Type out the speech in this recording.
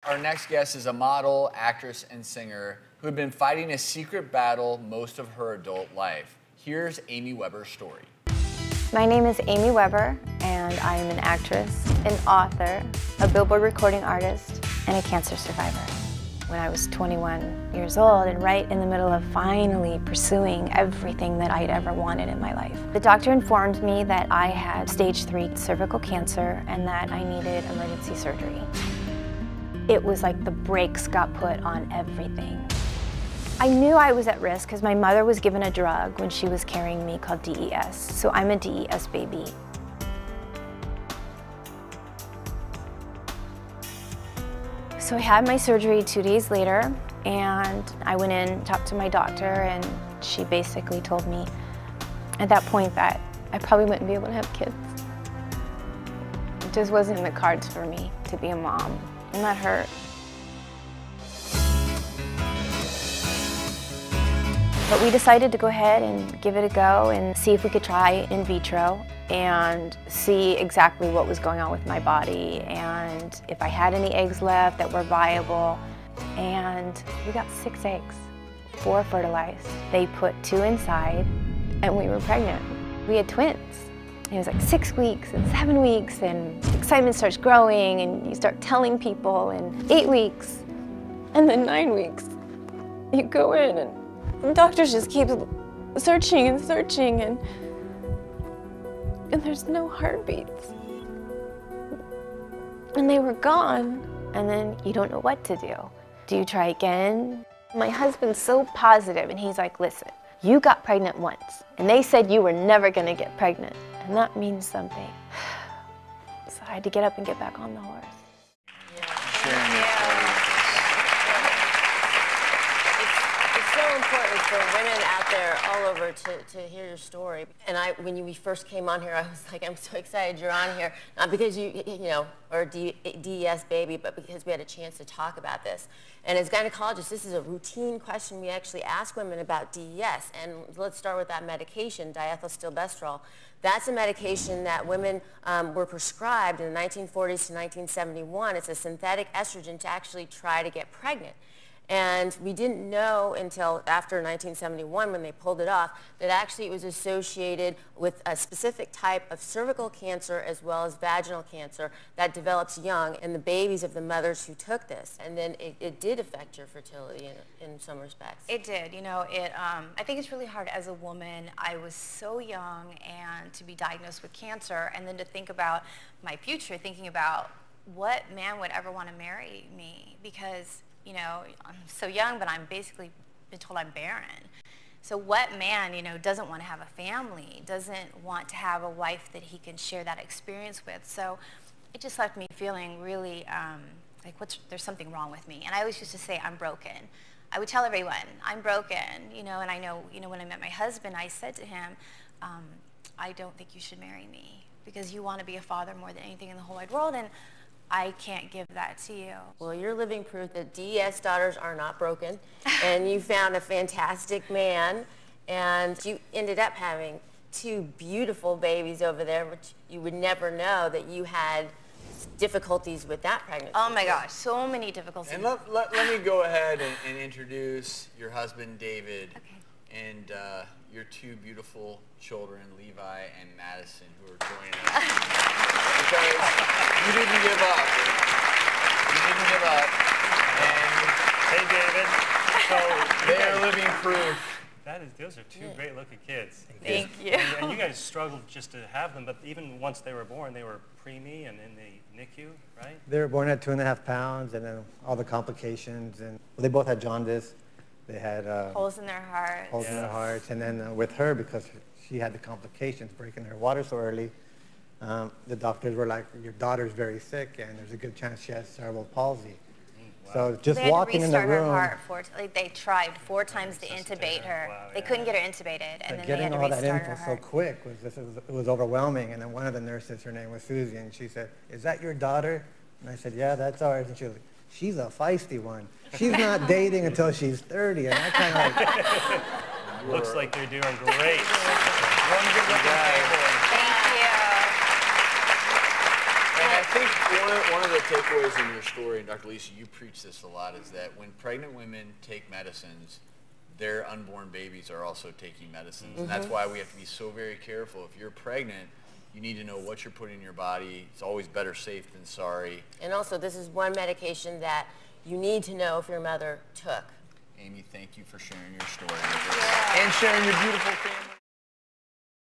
Our next guest is a model, actress, and singer who had been fighting a secret battle most of her adult life. Here's Amy Weber's story. My name is Amy Weber, and I am an actress, an author, a billboard recording artist, and a cancer survivor. When I was 21 years old and right in the middle of finally pursuing everything that I'd ever wanted in my life, the doctor informed me that I had stage 3 cervical cancer and that I needed emergency surgery. It was like the brakes got put on everything. I knew I was at risk because my mother was given a drug when she was carrying me called DES, so I'm a DES baby. So I had my surgery 2 days later, and I went in, talked to my doctor, and she basically told me at that point that I probably wouldn't be able to have kids. It just wasn't in the cards for me to be a mom, and that hurt. But we decided to go ahead and give it a go and see if we could try in vitro and see exactly what was going on with my body and if I had any eggs left that were viable. And we got 6 eggs, 4 fertilized. They put 2 inside and we were pregnant. We had twins. It was like 6 weeks and 7 weeks, and excitement starts growing and you start telling people, and 8 weeks and then 9 weeks. You go in and the doctors just keep searching and searching, and there's no heartbeats. And they were gone. And then you don't know what to do. Do you try again? My husband's so positive, and he's like, listen, you got pregnant once, and they said you were never gonna get pregnant, and that means something. So I had to get up and get back on the horse. So important for women out there all over to hear your story. And when we first came on here, I was like, I'm so excited you're on here, not because you know, or DES baby, but because we had a chance to talk about this. And as gynecologists, this is a routine question we actually ask women about DES. And let's start with that medication, diethylstilbestrol. That's a medication that women were prescribed in the 1940s to 1971. It's a synthetic estrogen to actually try to get pregnant. And we didn't know until after 1971, when they pulled it off, that actually it was associated with a specific type of cervical cancer as well as vaginal cancer that develops young in the babies of the mothers who took this. And then it did affect your fertility in some respects. It did. You know, I think it's really hard as a woman. I was so young, and to be diagnosed with cancer, and then to think about my future, thinking about what man would ever want to marry me, because you know, I'm so young, but I'm basically been told I'm barren. So what man, you know, doesn't want to have a family, doesn't want to have a wife that he can share that experience with? So it just left me feeling really like there's something wrong with me. And I always used to say, I'm broken. I would tell everyone, I'm broken, you know, and I know, you know, when I met my husband, I said to him, I don't think you should marry me because you want to be a father more than anything in the whole wide world, and I can't give that to you. Well, you're living proof that DES daughters are not broken, and you found a fantastic man, and you ended up having 2 beautiful babies over there, which you would never know that you had difficulties with that pregnancy. Oh my gosh, so many difficulties. And let me go ahead and introduce your husband, David, and your 2 beautiful children, Levi and Madison, who are joining us. Because you didn't give up. You didn't give up. And hey, David. So they are living proof. Those are 2 great-looking kids. Thank you. And you guys struggled just to have them, but even once they were born, they were preemie and in the NICU, right? They were born at 2.5 pounds, and then all the complications, and they both had jaundice. They had holes in their hearts. Holes in their hearts, and then with her, because she had the complications, breaking her water so early, the doctors were like, your daughter's very sick, and there's a good chance she has cerebral palsy. Wow. So just walking in the room. They had to restart her heart they tried 4 times to intubate her. Wow, they couldn't get her intubated, and then they had to restart her heart. Getting all that info so quick it was overwhelming. And then one of the nurses, her name was Susie, and she said, "Is that your daughter?" And I said, "Yeah, that's ours." And she was like, "She's a feisty one. She's not dating until she's 30." And I kind of like, looks like they're doing great. One good looking family. Thank you. And I think one of the takeaways in your story, and Dr. Lisa, you preach this a lot, is that when pregnant women take medicines, their unborn babies are also taking medicines. Mm-hmm. And that's why we have to be so very careful. If you're pregnant, you need to know what you're putting in your body. It's always better safe than sorry. And also, this is one medication that you need to know if your mother took. Amy, thank you for sharing your story with us and sharing your beautiful family.